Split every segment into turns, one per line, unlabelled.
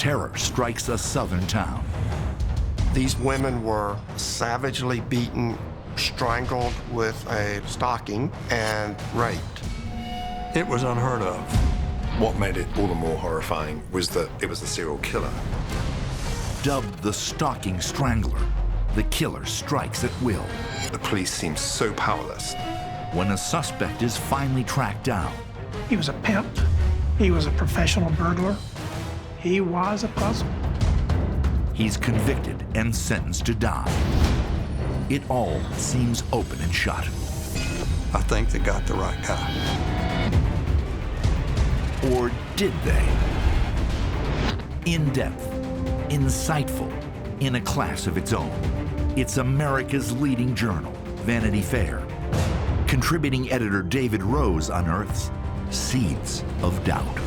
terror strikes a southern town.
These women were savagely beaten, strangled with a stocking, and raped.
It was unheard of.
What made it all the more horrifying was that it was a serial killer.
Dubbed the Stocking Strangler, the killer strikes at will.
The police seemed so powerless.
When a suspect is finally tracked down,
He was a pimp. He was a professional burglar. He was a puzzle.
he's convicted and sentenced to die. It all seems open and shut.
I think they got the right guy.
Or did they? In-depth, insightful, in a class of its own. It's America's leading journal, Vanity Fair. Contributing editor David Rose unearths seeds of doubt.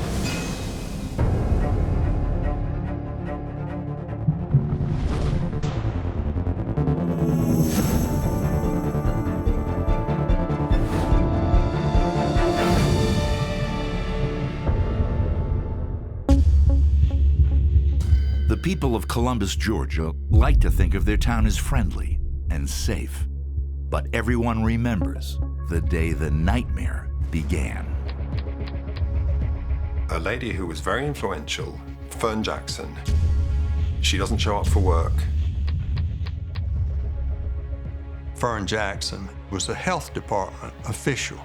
The people of Columbus, Georgia, like to think of their town as friendly and safe. But everyone remembers the day the nightmare began.
A lady who was very influential, Fern Jackson, she doesn't show up for work.
Fern Jackson was a health department official,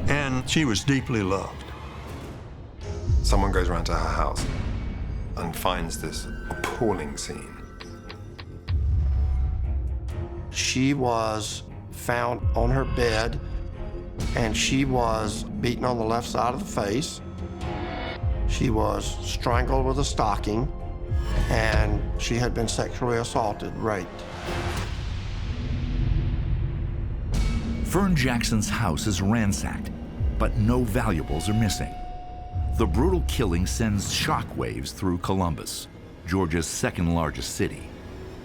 and she was deeply loved.
Someone goes around to her house and finds this appalling scene.
She was found on her bed, and she was beaten on the left side of the face. She was strangled with a stocking, and she had been sexually assaulted, raped.
Fern Jackson's house is ransacked, but no valuables are missing. The brutal killing sends shockwaves through Columbus, Georgia's second largest city,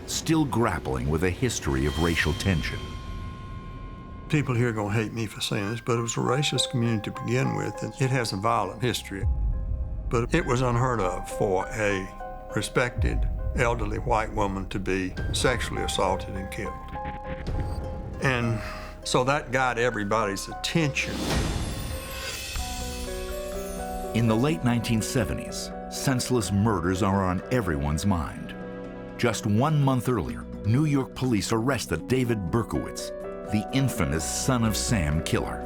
still grappling with a history of racial tension.
People here are going to hate me for saying this, but it was a racist community to begin with, and it has a violent history. But it was unheard of for a respected, elderly white woman to be sexually assaulted and killed. And so that got everybody's attention.
In the late 1970s, senseless murders are on everyone's mind. Just 1 month earlier, New York police arrested David Berkowitz, the infamous Son of Sam killer.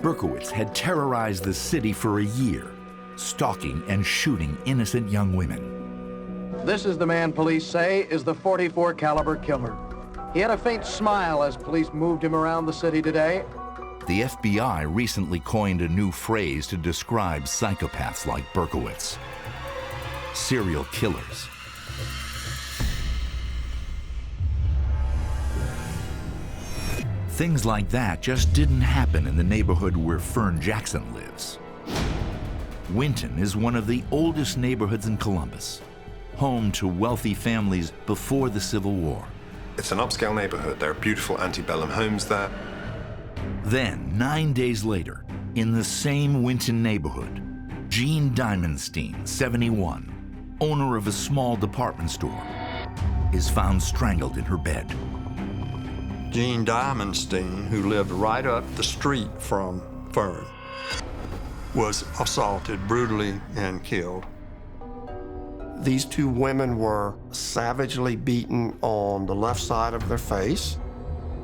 Berkowitz had terrorized the city for a year, stalking and shooting innocent young women.
This is the man police say is the .44 caliber killer. He had a faint smile as police moved him around the city today.
The FBI recently coined a new phrase to describe psychopaths like Berkowitz: serial killers. Things like that just didn't happen in the neighborhood where Fern Jackson lives. Winton is one of the oldest neighborhoods in Columbus, home to wealthy families before the Civil War.
It's an upscale neighborhood. There are beautiful antebellum homes there.
Then, 9 days later, in the same Winton neighborhood, Jean Diamondstein, 71, owner of a small department store, is found strangled in her bed.
Jean Diamondstein, who lived right up the street from Fern, was assaulted brutally and killed.
These two women were savagely beaten on the left side of their face.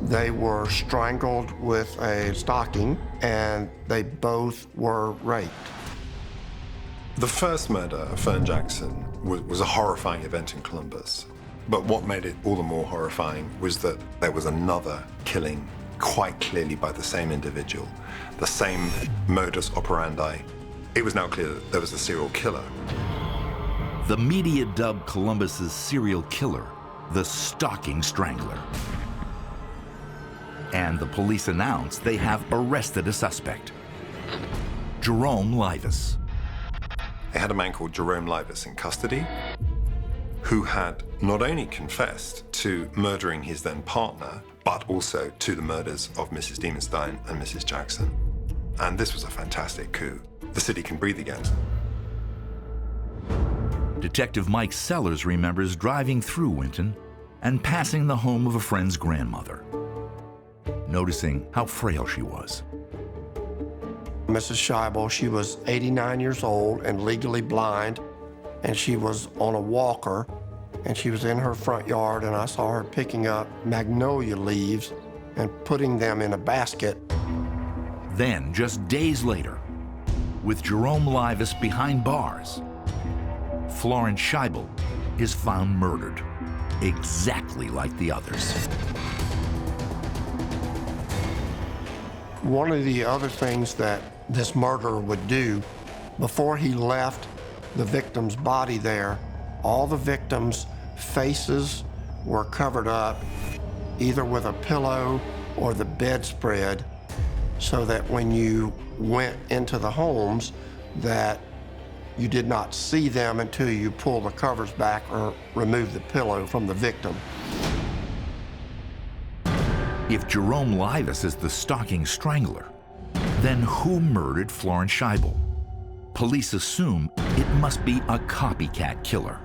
They were strangled with a stocking, and they both were raped.
The first murder of Fern Jackson was a horrifying event in Columbus. But what made it all the more horrifying was that there was another killing quite clearly by the same individual, the same modus operandi. It was now clear that there was a serial killer.
The media dubbed Columbus's serial killer the Stocking Strangler. And the police announced they have arrested a suspect, Jerome Livas.
They had a man called Jerome Livas in custody, who had not only confessed to murdering his then partner, but also to the murders of Mrs. Diamondstein and Mrs. Jackson. And this was a fantastic coup. The city can breathe again.
Detective Mike Sellers remembers driving through Winton and passing the home of a friend's grandmother, noticing how frail she was.
Mrs. Scheibel, she was 89 years old and legally blind, and she was on a walker, and she was in her front yard, and I saw her picking up magnolia leaves and putting them in a basket.
Then, just days later, with Jerome Livas behind bars, Florence Scheibel is found murdered, exactly like the others.
One of the other things that this murderer would do, before he left the victim's body there, all the victims' faces were covered up either with a pillow or the bedspread, so that when you went into the homes, that you did not see them until you pull the covers back or remove the pillow from the victim.
If Jerome Livas is the Stocking Strangler, then who murdered Florence Scheibel? Police assume it must be a copycat killer.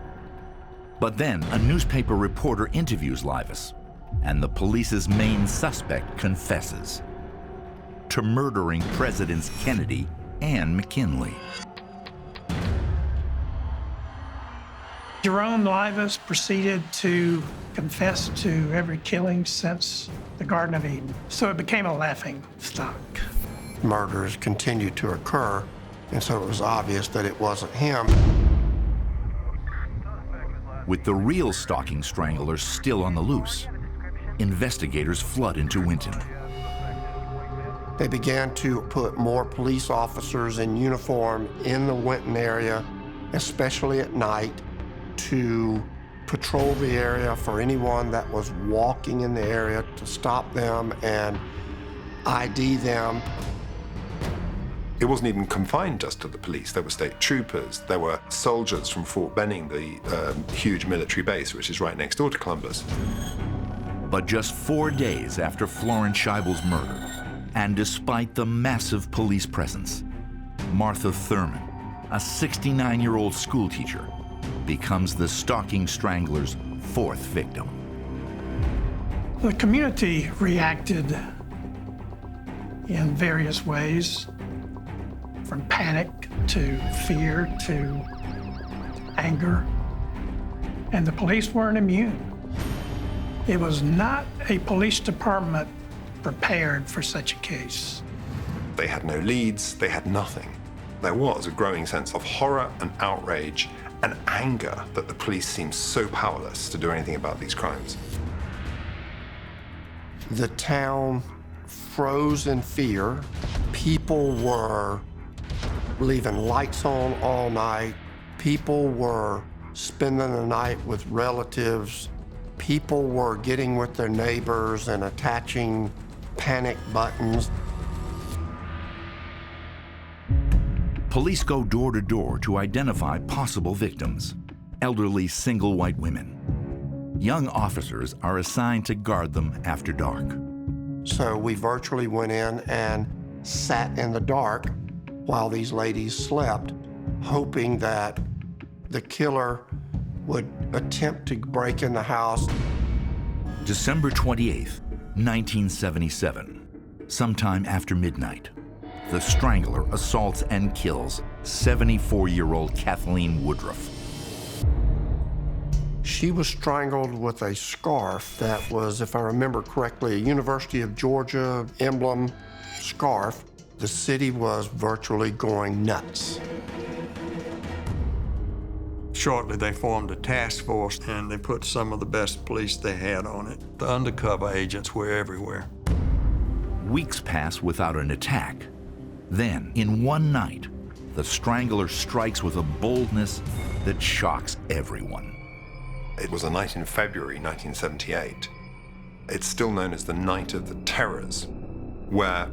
But then a newspaper reporter interviews Livas, and the police's main suspect confesses to murdering Presidents Kennedy and McKinley.
Jerome Livas proceeded to confess to every killing since the Garden of Eden, so it became a laughing stock.
Murders continued to occur, and so it was obvious that it wasn't him.
With the real Stocking Strangler still on the loose, investigators flood into Winton.
They began to put more police officers in uniform in the Winton area, especially at night, to patrol the area for anyone that was walking in the area, to stop them and ID them.
It wasn't even confined just to the police. There were state troopers, there were soldiers from Fort Benning, the huge military base, which is right next door to Columbus.
But just 4 days after Florence Scheibel's murder, and despite the massive police presence, Martha Thurman, a 69-year-old schoolteacher, becomes the Stocking Strangler's 4th victim.
The community reacted in various ways, from panic to fear to anger, and the police weren't immune. It was not a police department prepared for such a case.
They had no leads, they had nothing. There was a growing sense of horror and outrage and anger that the police seemed so powerless to do anything about these crimes.
The town froze in fear. People were leaving lights on all night. People were spending the night with relatives. People were getting with their neighbors and attaching panic buttons.
Police go door to door to identify possible victims, elderly single white women. Young officers are assigned to guard them after dark.
So we virtually went in and sat in the dark while these ladies slept, hoping that the killer would attempt to break in the house.
December 28th, 1977, sometime after midnight, the Strangler assaults and kills 74-year-old Kathleen Woodruff.
She was strangled with a scarf that was, if I remember correctly, a University of Georgia emblem scarf. The city was virtually going nuts.
Shortly, they formed a task force, and they put some of the best police they had on it. The undercover agents were everywhere.
Weeks pass without an attack. Then, in one night, the Strangler strikes with a boldness that shocks everyone.
It was a night in February 1978. It's still known as the Night of the Terrors, where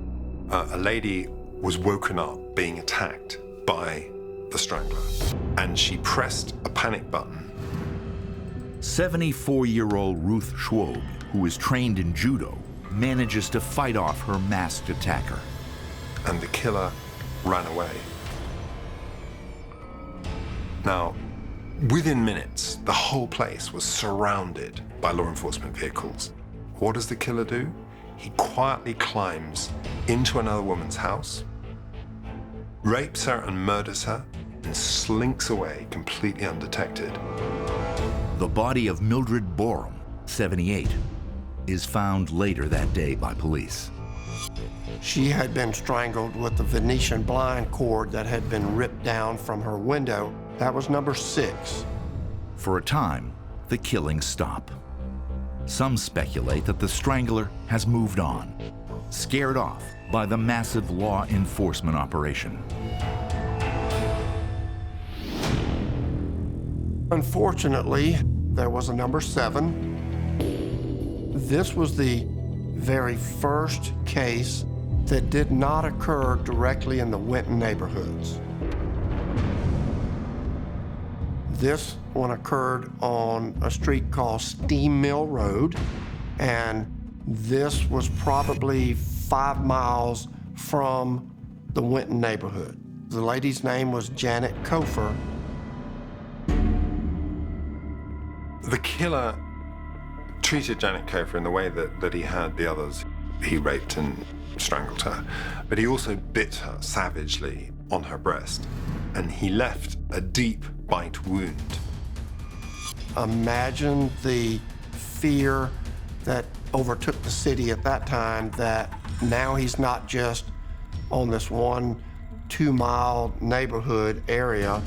a lady was woken up being attacked by the Strangler, and she pressed a panic button.
74-year-old Ruth Schwob, who is trained in judo, manages to fight off her masked attacker.
And the killer ran away. Now, Within minutes, the whole place was surrounded by law enforcement vehicles. What does the killer do? He quietly climbs into another woman's house, rapes her and murders her, and slinks away completely undetected.
The body of Mildred Borum, 78, is found later that day by police.
She had been strangled with the Venetian blind cord that had been ripped down from her window. That was number 6.
For a time, the killings stop. Some speculate that the strangler has moved on, scared off by the massive law enforcement operation.
Unfortunately, there was a number 7. This was the very first case that did not occur directly in the Winton neighborhoods. This one occurred on a street called Steam Mill Road, and this was probably 5 miles from the Winton neighborhood. The lady's name was Janet Kofer.
The killer treated Janet Kofer in the way that he had the others. He raped and strangled her, but he also bit her savagely on her breast, and he left a deep bite wound.
Imagine the fear that overtook the city at that time, that now he's not just on this 1-2 mile neighborhood area,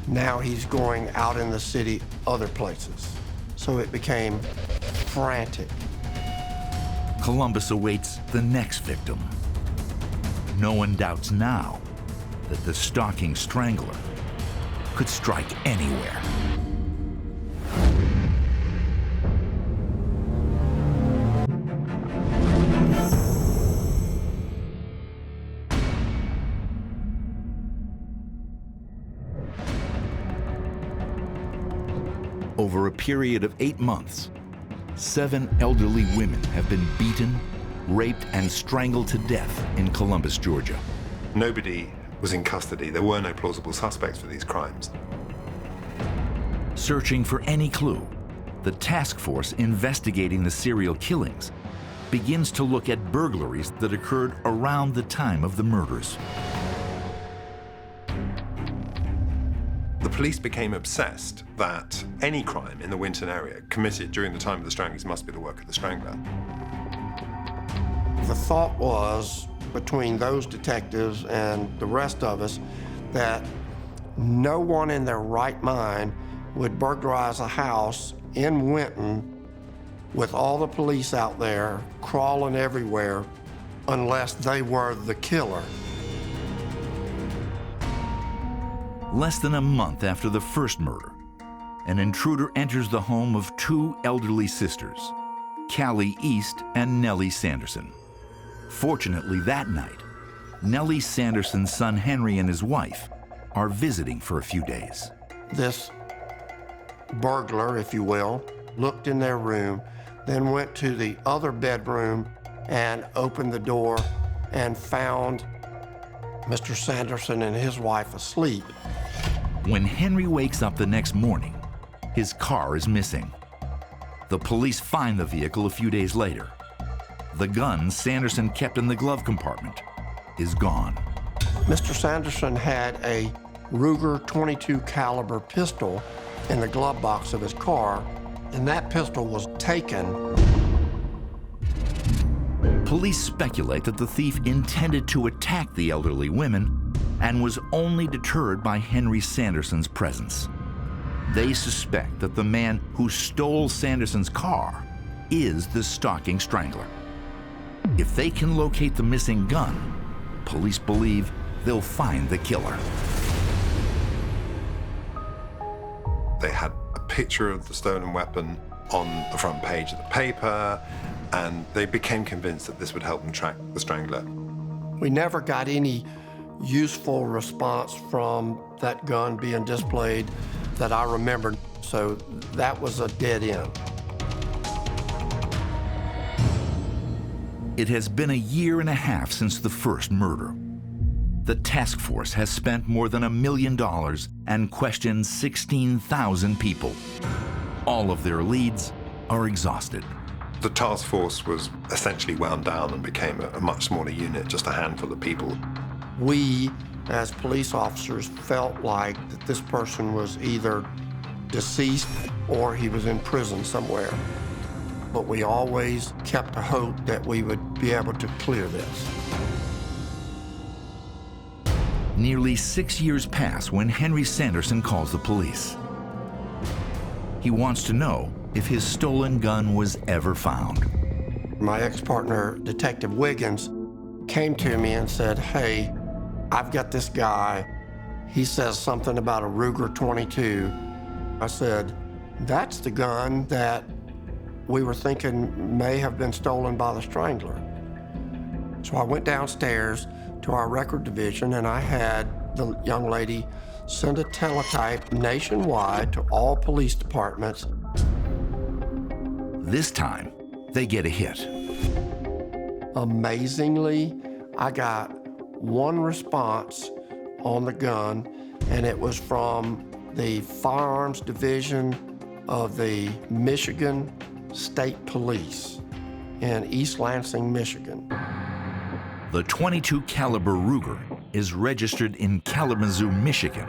now he's going out in the city other places. So it became frantic.
Columbus awaits the next victim. No one doubts now that the Stocking Strangler could strike anywhere. Over a period of 8 months, 7 elderly women have been beaten, raped, and strangled to death in Columbus, Georgia.
Nobody was in custody. There were no plausible suspects for these crimes.
Searching for any clue, the task force investigating the serial killings begins to look at burglaries that occurred around the time of the murders.
The police became obsessed that any crime in the Winton area committed during the time of the stranglings must be the work of the strangler.
The thought was, between those detectives and the rest of us, that no one in their right mind would burglarize a house in Winton with all the police out there crawling everywhere unless they were the killer.
Less than a month after the first murder, an intruder enters the home of 2 elderly sisters, Callie East and Nellie Sanderson. Fortunately, that night, Nellie Sanderson's son Henry and his wife are visiting for a few days.
This burglar, if you will, looked in their room, then went to the other bedroom and opened the door and found Mr. Sanderson and his wife asleep.
When Henry wakes up the next morning, his car is missing. The police find the vehicle a few days later. The gun Sanderson kept in the glove compartment is gone.
Mr. Sanderson had a Ruger .22 caliber pistol in the glove box of his car, and that pistol was taken.
Police speculate that the thief intended to attack the elderly women and was only deterred by Henry Sanderson's presence. They suspect that the man who stole Sanderson's car is the Stocking Strangler. If they can locate the missing gun, police believe they'll find the killer.
They had a picture of the stolen weapon on the front page of the paper, and they became convinced that this would help them track the strangler.
We never got any useful response from that gun being displayed that I remembered, so that was a dead end.
It has been a year and a half since the first murder. The task force has spent more than $1 million and questioned 16,000 people. All of their leads are exhausted.
The task force was essentially wound down and became a much smaller unit, just a handful of people.
We, as police officers, felt like that this person was either deceased or he was in prison somewhere. But we always kept a hope that we would be able to clear this.
Nearly 6 years pass when Henry Sanderson calls the police. He wants to know if his stolen gun was ever found.
My ex-partner, Detective Wiggins, came to me and said, "Hey, I've got this guy. He says something about a Ruger 22. I said, "That's the gun that we were thinking may have been stolen by the Strangler." So I went downstairs to our record division and I had the young lady send a teletype nationwide to all police departments.
This time, they get a hit.
Amazingly, I got one response on the gun, and it was from the Firearms Division of the Michigan State Police in East Lansing, Michigan.
The .22 caliber Ruger is registered in Kalamazoo, Michigan,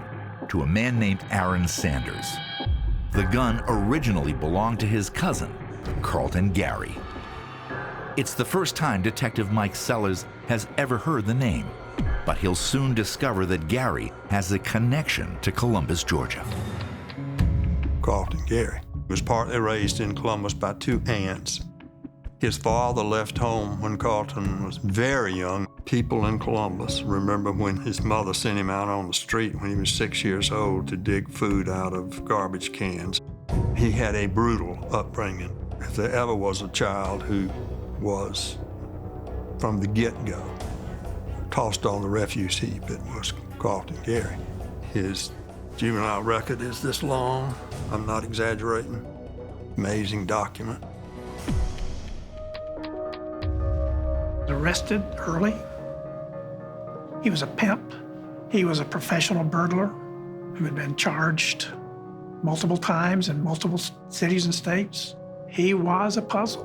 to a man named Aaron Sanders. The gun originally belonged to his cousin, Carlton Gary. It's the first time Detective Mike Sellers has ever heard the name, but he'll soon discover that Gary has a connection to Columbus, Georgia.
Carlton Gary was partly raised in Columbus by two aunts. His father left home when Carlton was very young. People in Columbus remember when his mother sent him out on the street when he was 6 years old to dig food out of garbage cans. He had a brutal upbringing. If there ever was a child who was, from the get-go, tossed on the refuse heap, it was Carlton Gary. His juvenile record is this long. I'm not exaggerating. Amazing document.
Arrested early. He was a pimp. He was a professional burglar who had been charged multiple times in multiple cities and states. He was a puzzle.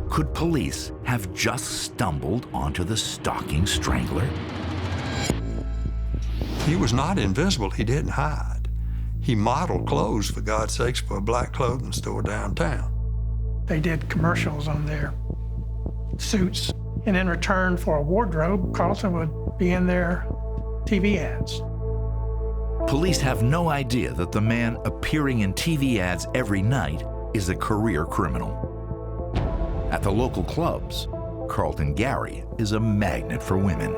Could police have just stumbled onto the Stocking Strangler?
He was not invisible. He didn't hide. He modeled clothes, for God's sakes, for a black clothing store downtown.
They did commercials on their suits, and in return for a wardrobe, Carlton would be in their TV ads.
Police have no idea that the man appearing in TV ads every night is a career criminal. At the local clubs, Carlton Gary is a magnet for women.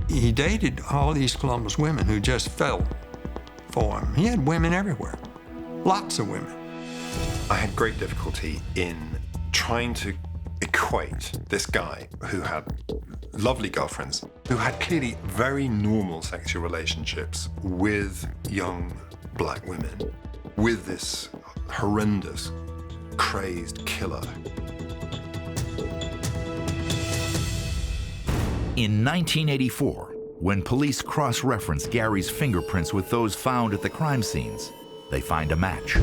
He dated all these Columbus women who just fell for him. He had women everywhere, lots of women.
I had great difficulty in trying to equate this guy who had lovely girlfriends, who had clearly very normal sexual relationships with young black women, with this horrendous, crazed killer.
In 1984, when police cross-reference Gary's fingerprints with those found at the crime scenes, they find a match.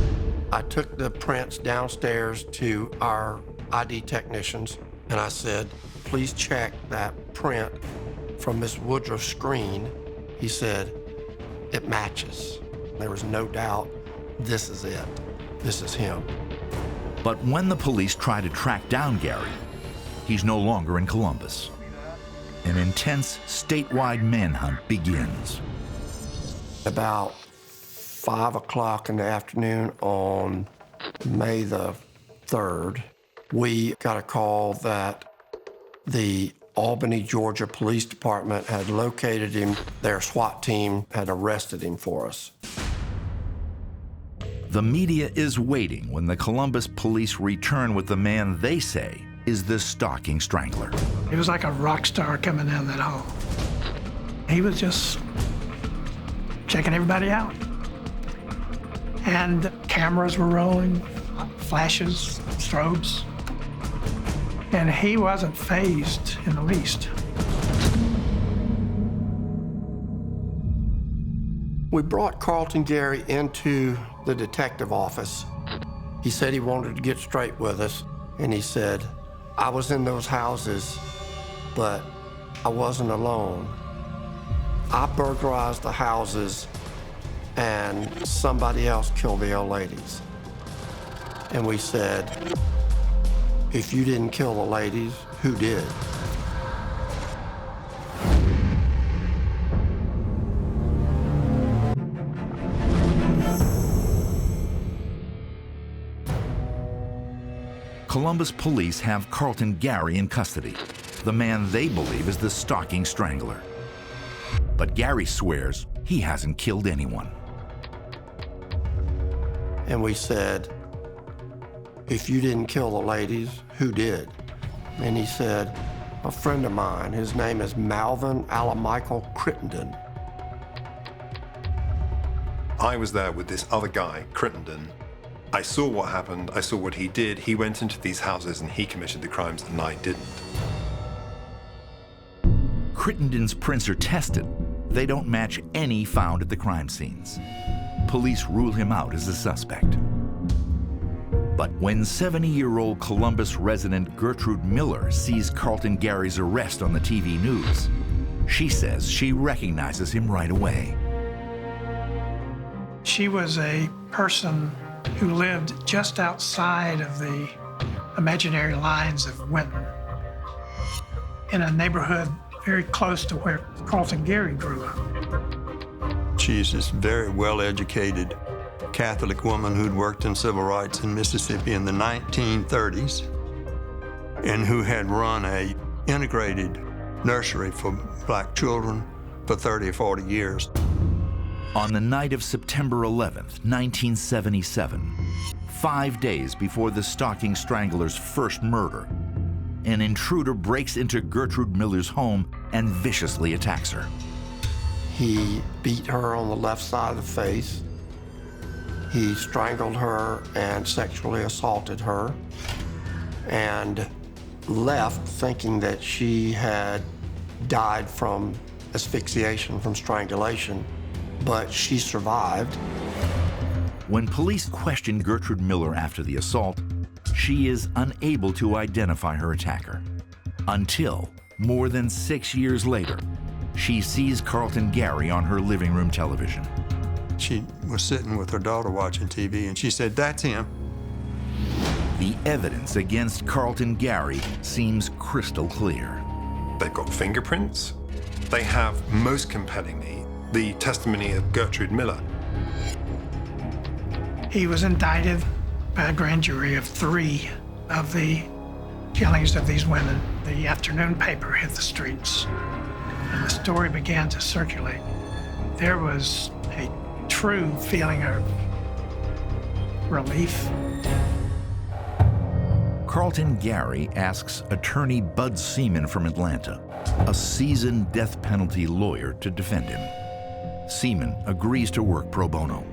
I took the prints downstairs to our ID technicians, and I said, "Please check that print from Miss Woodruff's screen." He said, "It matches." There was no doubt, this is it. This is him.
But when the police try to track down Gary, he's no longer in Columbus. An intense statewide manhunt begins.
About 5 o'clock in the afternoon on May the 3rd, we got a call that the Albany, Georgia Police Department had located him. Their SWAT team had arrested him for us.
The media is waiting when the Columbus police return with the man they say is the Stocking Strangler.
He was like a rock star coming down that hall. He was just checking everybody out. And cameras were rolling, flashes, strobes. And he wasn't fazed in the least.
We brought Carlton Gary into the detective office. He said he wanted to get straight with us, and he said, I was in those houses, but I wasn't alone. I burglarized the houses, and somebody else killed the old ladies. And we said, if you didn't kill the ladies, who did?
Columbus police have Carlton Gary in custody, the man they believe is the Stocking Strangler. But Gary swears he hasn't killed anyone.
And we said, if you didn't kill the ladies, who did? And he said, a friend of mine, his name is Malvin Alamichael Crittenden.
I was there with this other guy, Crittenden. I saw what happened, I saw what he did. He went into these houses and he committed the crimes and I didn't.
Crittenden's prints are tested. They don't match any found at the crime scenes. Police rule him out as a suspect. But when 70-year-old Columbus resident Gertrude Miller sees Carlton Gary's arrest on the TV news, she says she recognizes him right away.
She was a person who lived just outside of the imaginary lines of Winton, in a neighborhood very close to where Carlton Gary grew up.
She's this very well-educated Catholic woman who'd worked in civil rights in Mississippi in the 1930s and who had run a integrated nursery for black children for 30 or 40 years.
On the night of September 11th, 1977, 5 days before the Stocking Strangler's first murder, an intruder breaks into Gertrude Miller's home and viciously attacks her.
He beat her on the left side of the face. He strangled her and sexually assaulted her and left thinking that she had died from asphyxiation, from strangulation, but she survived.
When police question Gertrude Miller after the assault, she is unable to identify her attacker. Until, more than 6 years later, she sees Carlton Gary on her living room television.
She was sitting with her daughter watching TV and she said, "That's him."
The evidence against Carlton Gary seems crystal clear.
They've got fingerprints. They have, most compellingly, the testimony of Gertrude Miller.
He was indicted by a grand jury of 3 of the killings of these women. The afternoon paper hit the streets, and the story began to circulate. There was a true feeling of relief.
Carlton Gary asks attorney Bud Seaman from Atlanta, a seasoned death penalty lawyer, to defend him. Seaman agrees to work pro bono.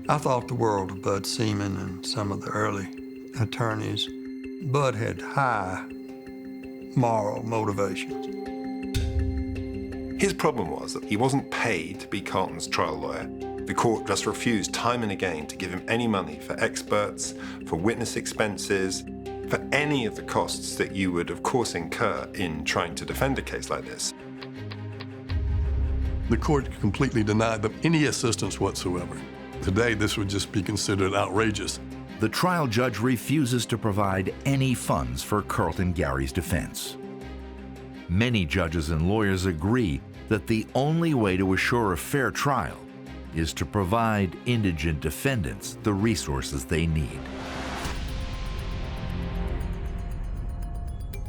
I thought the world of Bud Seaman and some of the early attorneys. Bud had high moral motivations.
His problem was that he wasn't paid to be Carlton's trial lawyer. The court just refused time and again to give him any money for experts, for witness expenses, for any of the costs that you would, of course, incur in trying to defend a case like this.
The court completely denied them any assistance whatsoever. Today, this would just be considered outrageous.
The trial judge refuses to provide any funds for Carlton Gary's defense. Many judges and lawyers agree that the only way to assure a fair trial is to provide indigent defendants the resources they need.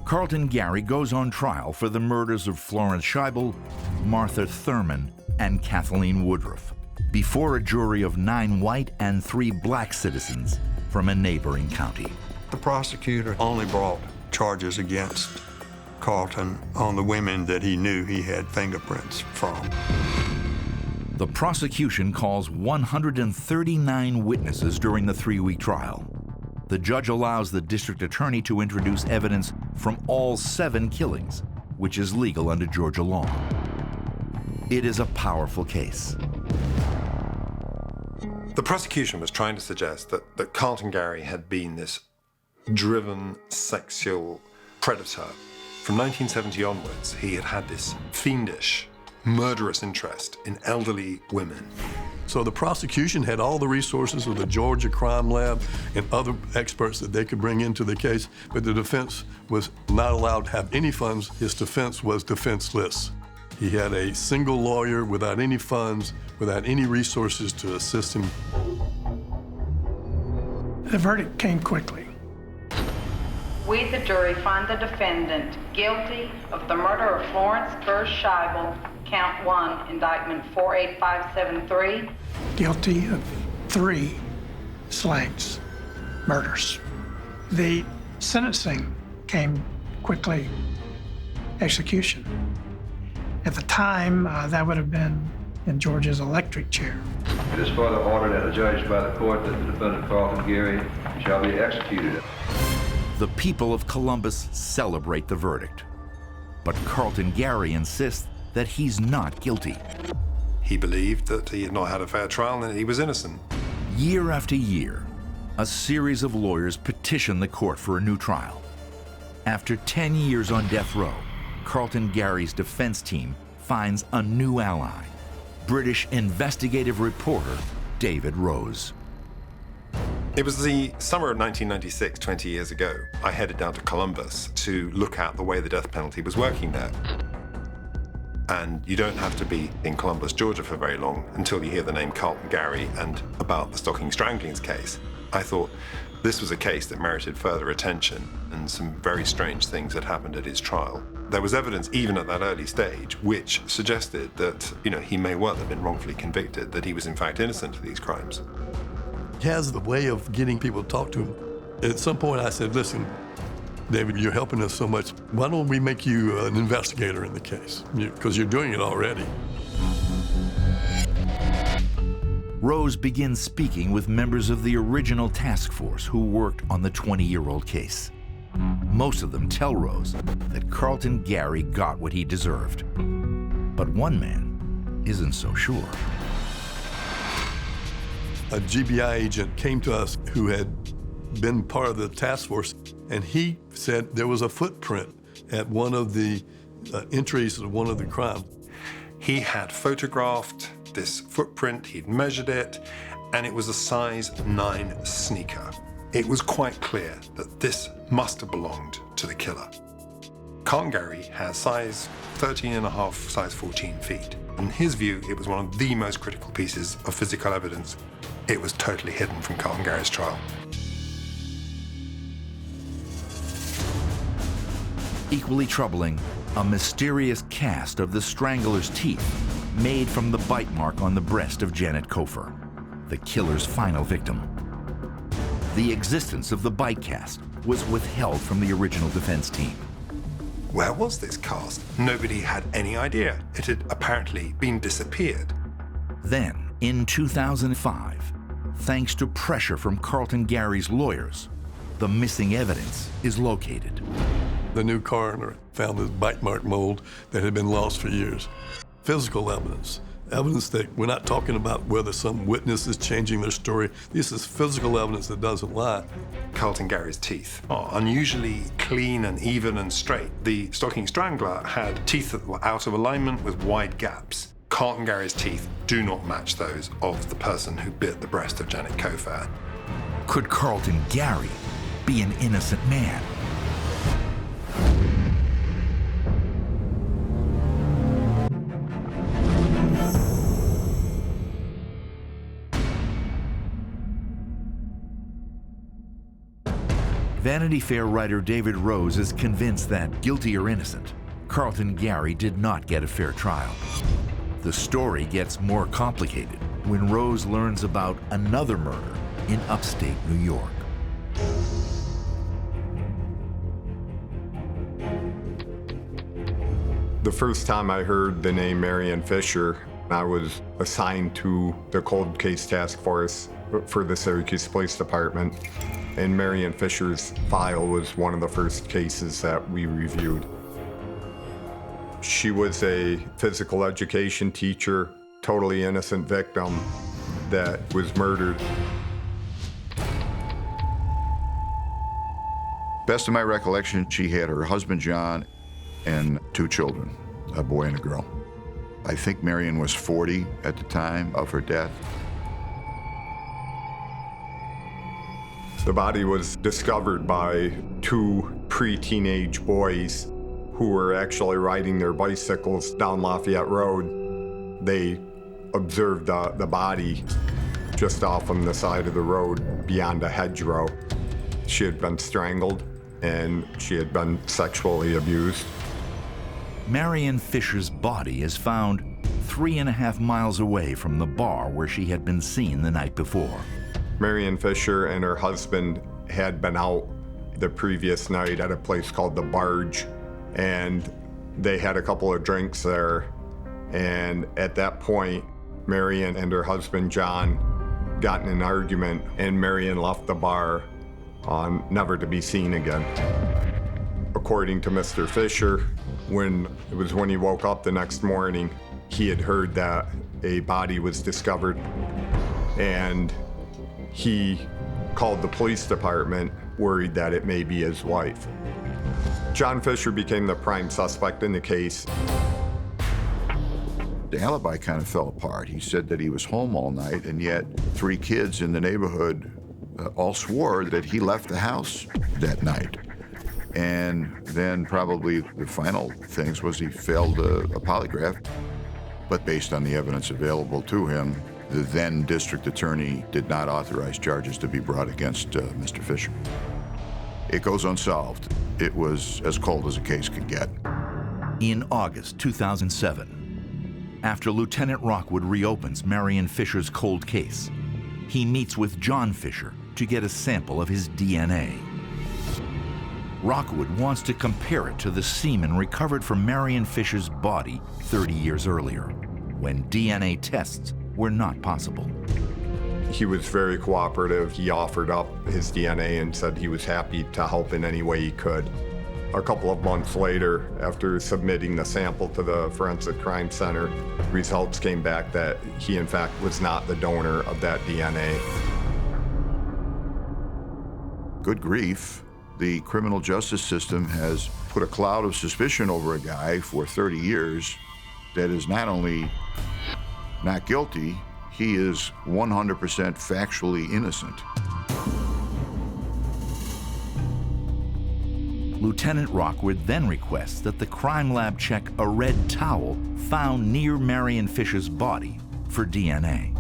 Carlton Gary goes on trial for the murders of Florence Scheibel, Martha Thurman, and Kathleen Woodruff before a jury of 9 white and 3 black citizens from a neighboring county.
The prosecutor only brought charges against Carlton on the women that he knew he had fingerprints from.
The prosecution calls 139 witnesses during the 3-week trial. the judge allows the district attorney to introduce evidence from all 7 killings, which is legal under Georgia law. It is a powerful case.
The prosecution was trying to suggest that Carlton Gary had been this driven sexual predator. From 1970 onwards, he had had this fiendish, murderous interest in elderly women.
So the prosecution had all the resources of the Georgia Crime Lab and other experts that they could bring into the case, but the defense was not allowed to have any funds. His defense was defenseless. He had a single lawyer without any funds, without any resources to assist him.
The verdict came quickly.
We, the jury, find the defendant guilty of the murder of Florence Burr Scheibel, count 1, indictment 48573.
Guilty of 3 slangs, murders. The sentencing came quickly, execution. At the time, that would have been in Georgia's electric chair.
It is further ordered and adjudged by the court that the defendant Carlton Gary shall be executed.
The people of Columbus celebrate the verdict. But Carlton Gary insists that he's not guilty.
He believed that he had not had a fair trial and that he was innocent.
Year after year, a series of lawyers petition the court for a new trial. After 10 years on death row, Carlton Gary's defense team finds a new ally, British investigative reporter David Rose.
It was the summer of 1996, 20 years ago. I headed down to Columbus to look at the way the death penalty was working there. And you don't have to be in Columbus, Georgia for very long until you hear the name Carlton Gary and about the Stocking Stranglings case. I thought this was a case that merited further attention, and some very strange things had happened at his trial. There was evidence even at that early stage which suggested that, he may well have been wrongfully convicted, that he was in fact innocent of these crimes.
He has the way of getting people to talk to him. At some point I said, listen, David, you're helping us so much. Why don't we make you an investigator in the case? Because you're doing it already.
Rose begins speaking with members of the original task force who worked on the 20-year-old case. Most of them tell Rose that Carlton Gary got what he deserved. But one man isn't so sure.
A GBI agent came to us who had been part of the task force, and he said there was a footprint at one of the entries of one of the crimes.
He had photographed this footprint, he'd measured it, and it was a size 9 sneaker. It was quite clear that this must have belonged to the killer. Carlton Gary has size 13.5, size 14 feet. In his view, it was one of the most critical pieces of physical evidence. It was totally hidden from Carlton Gary's trial.
Equally troubling, a mysterious cast of the strangler's teeth made from the bite mark on the breast of Janet Kofer, the killer's final victim. The existence of the bite cast was withheld from the original defense team.
Where was this cast? Nobody had any idea. It had apparently been disappeared.
Then, in 2005, thanks to pressure from Carlton Gary's lawyers, the missing evidence is located.
The new coroner found this bite mark mold that had been lost for years. Physical evidence, evidence that we're not talking about whether some witness is changing their story. This is physical evidence that doesn't lie.
Carlton Gary's teeth are unusually clean and even and straight. The Stocking Strangler had teeth that were out of alignment with wide gaps. Carlton Gary's teeth do not match those of the person who bit the breast of Janet Kofer.
Could Carlton Gary be an innocent man? Vanity Fair writer David Rose is convinced that, guilty or innocent, Carlton Gary did not get a fair trial. The story gets more complicated when Rose learns about another murder in upstate New York.
The first time I heard the name Marion Fisher,
I was assigned to the cold case task force for the Syracuse Police Department, and Marion Fisher's file was one of the first cases that we reviewed. She was a physical education teacher, totally innocent victim that was murdered.
Best of my recollection, she had her husband, John, and 2 children, a boy and a girl. I think Marion was 40 at the time of her death.
The body was discovered by 2 pre-teenage boys who were actually riding their bicycles down Lafayette Road. They observed the body just off on the side of the road beyond a hedgerow. She had been strangled and she had been sexually abused.
Marion Fisher's body is found 3.5 miles away from the bar where she had been seen the night before.
Marion Fisher and her husband had been out the previous night at a place called The Barge, and they had a couple of drinks there. And at that point, Marion and her husband, John, got in an argument, and Marion left the bar never to be seen again. According to Mr. Fisher, when he woke up the next morning, he had heard that a body was discovered, and he called the police department, worried that it may be his wife. John Fisher became the prime suspect in the case.
The alibi kind of fell apart. He said that he was home all night, and yet 3 kids in the neighborhood all swore that he left the house that night. And then probably the final things was he failed a polygraph, but based on the evidence available to him, the then district attorney did not authorize charges to be brought against Mr. Fisher. It goes unsolved. It was as cold as a case could get.
In August 2007, after Lieutenant Rockwood reopens Marion Fisher's cold case, he meets with John Fisher to get a sample of his DNA. Rockwood wants to compare it to the semen recovered from Marion Fisher's body 30 years earlier, when DNA tests were not possible.
He was very cooperative. He offered up his DNA and said he was happy to help in any way he could. A couple of months later, after submitting the sample to the Forensic Crime Center, results came back that he, in fact, was not the donor of that DNA.
Good grief. The criminal justice system has put a cloud of suspicion over a guy for 30 years that is not only not guilty, he is 100% factually innocent.
Lieutenant Rockwood then requests that the crime lab check a red towel found near Marion Fisher's body for DNA.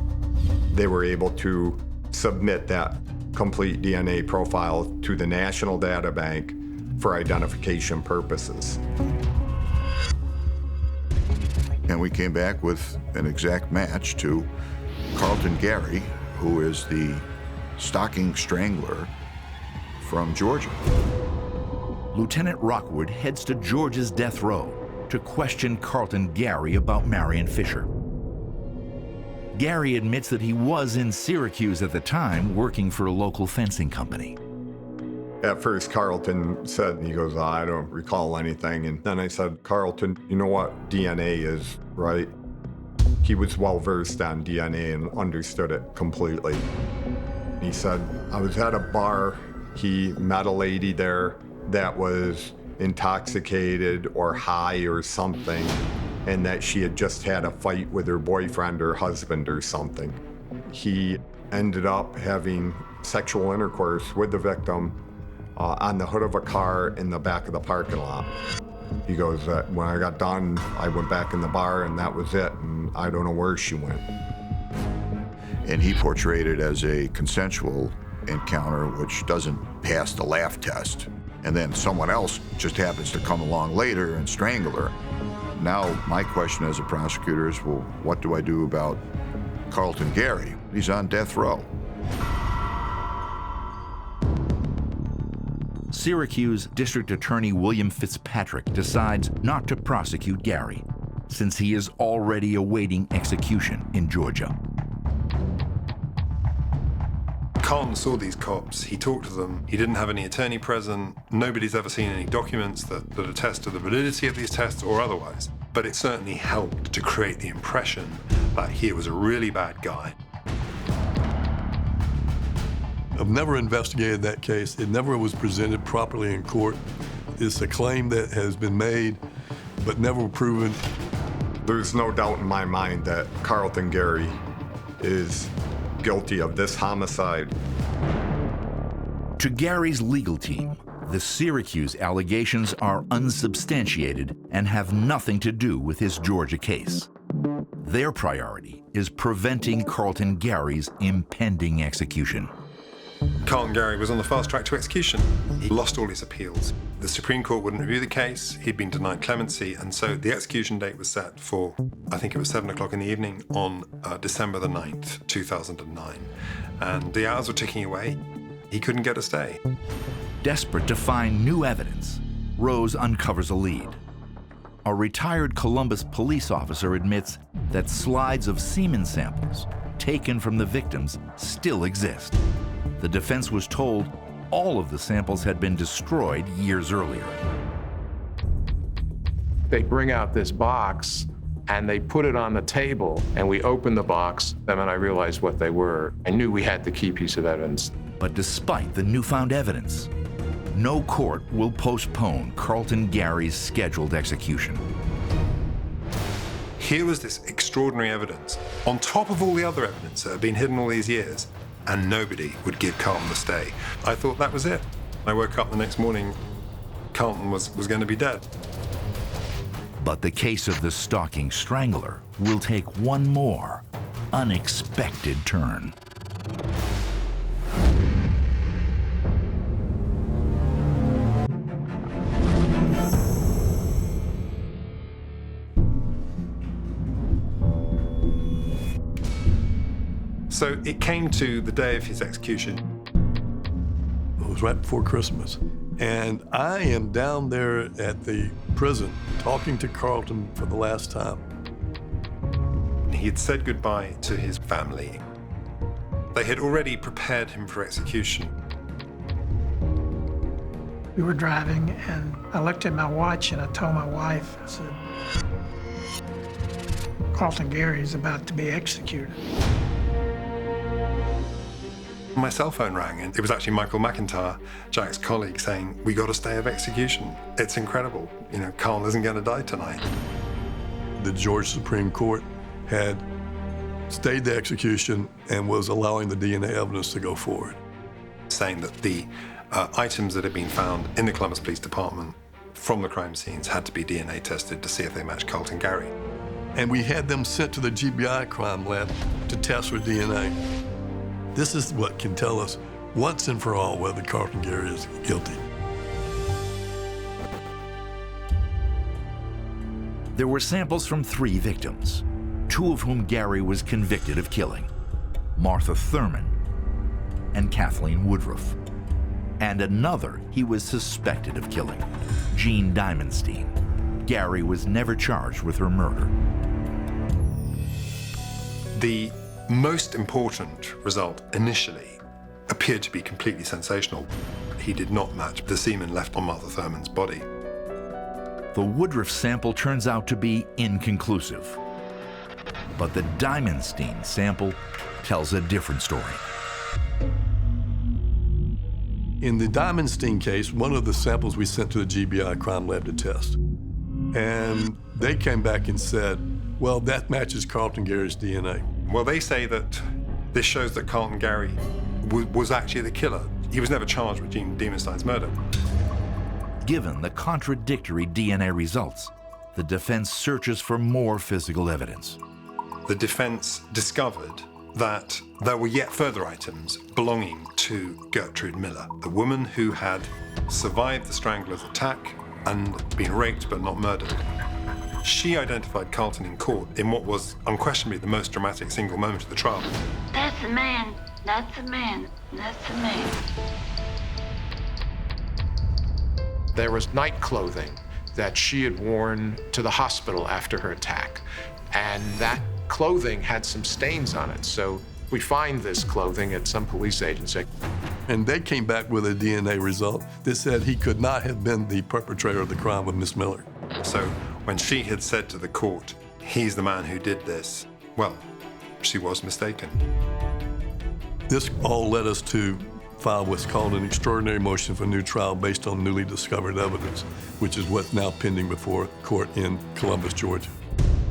They were able to submit that complete DNA profile to the National Data Bank for identification purposes.
And we came back with an exact match to Carlton Gary, who is the Stocking Strangler from Georgia.
Lieutenant Rockwood heads to Georgia's death row to question Carlton Gary about Marion Fisher. Gary admits that he was in Syracuse at the time working for a local fencing company.
At first, Carlton said, he goes, I don't recall anything. And then I said, Carlton, you know what DNA is, right? He was well-versed on DNA and understood it completely. He said, I was at a bar. He met a lady there that was intoxicated or high or something, and that she had just had a fight with her boyfriend or husband or something. He ended up having sexual intercourse with the victim on the hood of a car in the back of the parking lot. He goes, when I got done, I went back in the bar and that was it, and I don't know where she went.
And he portrayed it as a consensual encounter, which doesn't pass the laugh test. And then someone else just happens to come along later and strangle her. Now, my question as a prosecutor is, well, what do I do about Carlton Gary? He's on death row.
Syracuse District Attorney William Fitzpatrick decides not to prosecute Gary, since he is already awaiting execution in Georgia.
Carlton saw these cops, he talked to them, he didn't have any attorney present, nobody's ever seen any documents that attest to the validity of these tests or otherwise. But it certainly helped to create the impression that he was a really bad guy.
I've never investigated that case. It never was presented properly in court. It's a claim that has been made, but never proven.
There's no doubt in my mind that Carlton Gary is guilty of this homicide.
To Gary's legal team, the Syracuse allegations are unsubstantiated and have nothing to do with his Georgia case. Their priority is preventing Carlton Gary's impending execution.
Carlton Gary was on the fast track to execution. He lost all his appeals. The Supreme Court wouldn't review the case. He'd been denied clemency, and so the execution date was set for, I think it was 7 o'clock in the evening on December the 9th, 2009. And the hours were ticking away. He couldn't get a stay.
Desperate to find new evidence, Rose uncovers a lead. A retired Columbus police officer admits that slides of semen samples taken from the victims still exist. The defense was told all of the samples had been destroyed years earlier.
They bring out this box and they put it on the table, and we opened the box, and then I realized what they were. I knew we had the key piece of evidence.
But despite the newfound evidence, no court will postpone Carlton Gary's scheduled execution.
Here was this extraordinary evidence, on top of all the other evidence that had been hidden all these years, and nobody would give Carlton a stay. I thought that was it. I woke up the next morning, Carlton was going to be dead.
But the case of the Stocking Strangler will take one more unexpected turn.
So it came to the day of his execution.
It was right before Christmas. And I am down there at the prison talking to Carlton for the last time.
He had said goodbye to his family. They had already prepared him for execution.
We were driving, and I looked at my watch, and I told my wife, I said, Carlton Gary is about to be executed.
My cell phone rang, and it was actually Michael McIntyre, Jack's colleague, saying, "We got a stay of execution. It's incredible. You know, Carl isn't going to die tonight."
The Georgia Supreme Court had stayed the execution and was allowing the DNA evidence to go forward.
Saying that the items that had been found in the Columbus Police Department from the crime scenes had to be DNA tested to see if they matched Carlton Gary.
And we had them sent to the GBI crime lab to test for DNA. This is what can tell us once and for all whether Carlton Gary is guilty.
There were samples from 3 victims, 2 of whom Gary was convicted of killing, Martha Thurman and Kathleen Woodruff, and another he was suspected of killing, Jean Diamonstein. Gary was never charged with her murder.
The most important result initially appeared to be completely sensational. He did not match the semen left on Martha Thurman's body.
The Woodruff sample turns out to be inconclusive, but the Diamonstein sample tells a different story.
In the Diamonstein case, one of the samples we sent to the GBI crime lab to test, and they came back and said, well, that matches Carlton Gary's DNA.
Well, they say that this shows that Carlton Gary was actually the killer. He was never charged with Jean Diamonstein's murder.
Given the contradictory DNA results, the defense searches for more physical evidence.
The defense discovered that there were yet further items belonging to Gertrude Miller, the woman who had survived the Strangler's attack and been raped but not murdered. She identified Carlton in court in what was unquestionably the most dramatic single moment of the trial.
That's the man. That's the man. That's the man.
There was night clothing that she had worn to the hospital after her attack. And that clothing had some stains on it. So we find this clothing at some police agency.
And they came back with a DNA result that said he could not have been the perpetrator of the crime with Miss Miller.
So when she had said to the court, he's the man who did this, well, she was mistaken.
This all led us to file what's called an extraordinary motion for new trial based on newly discovered evidence, which is what's now pending before court in Columbus, Georgia.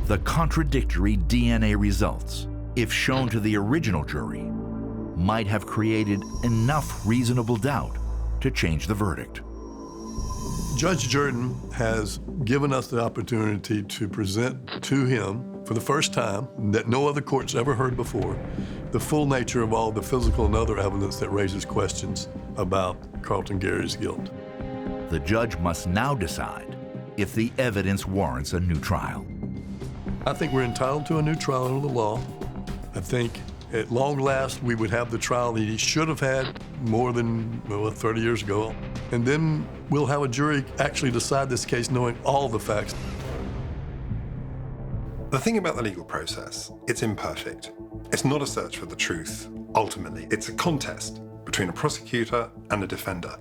The contradictory DNA results, if shown to the original jury, might have created enough reasonable doubt to change the verdict.
Judge Jordan has given us the opportunity to present to him for the first time, that no other court's ever heard before, the full nature of all the physical and other evidence that raises questions about Carlton Gary's guilt.
The judge must now decide if the evidence warrants a new trial.
I think we're entitled to a new trial under the law. I think at long last we would have the trial that he should have had more than 30 years ago. And then we'll have a jury actually decide this case knowing all the facts.
The thing about the legal process, it's imperfect. It's not a search for the truth, ultimately. It's a contest between a prosecutor and a defender.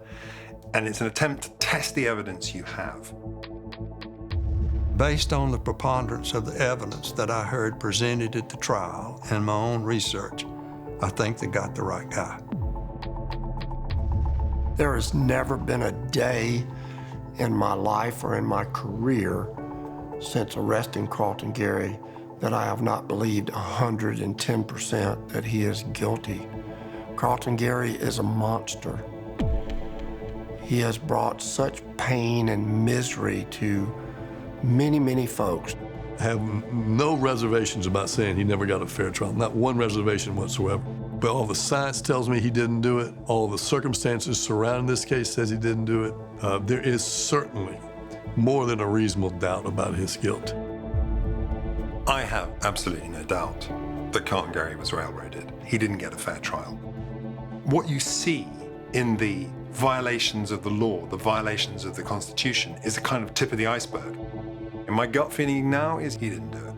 And it's an attempt to test the evidence you have.
Based on the preponderance of the evidence that I heard presented at the trial and my own research, I think they got the right guy.
There has never been a day in my life or in my career since arresting Carlton Gary that I have not believed 110% that he is guilty. Carlton Gary is a monster. He has brought such pain and misery to many, many folks.
I have no reservations about saying he never got a fair trial, not one reservation whatsoever. But all the science tells me he didn't do it. All the circumstances surrounding this case says he didn't do it. There is certainly more than a reasonable doubt about his guilt.
I have absolutely no doubt that Carlton Gary was railroaded. He didn't get a fair trial. What you see in the violations of the law, the violations of the Constitution, is a kind of tip of the iceberg. And my gut feeling now is he didn't do it.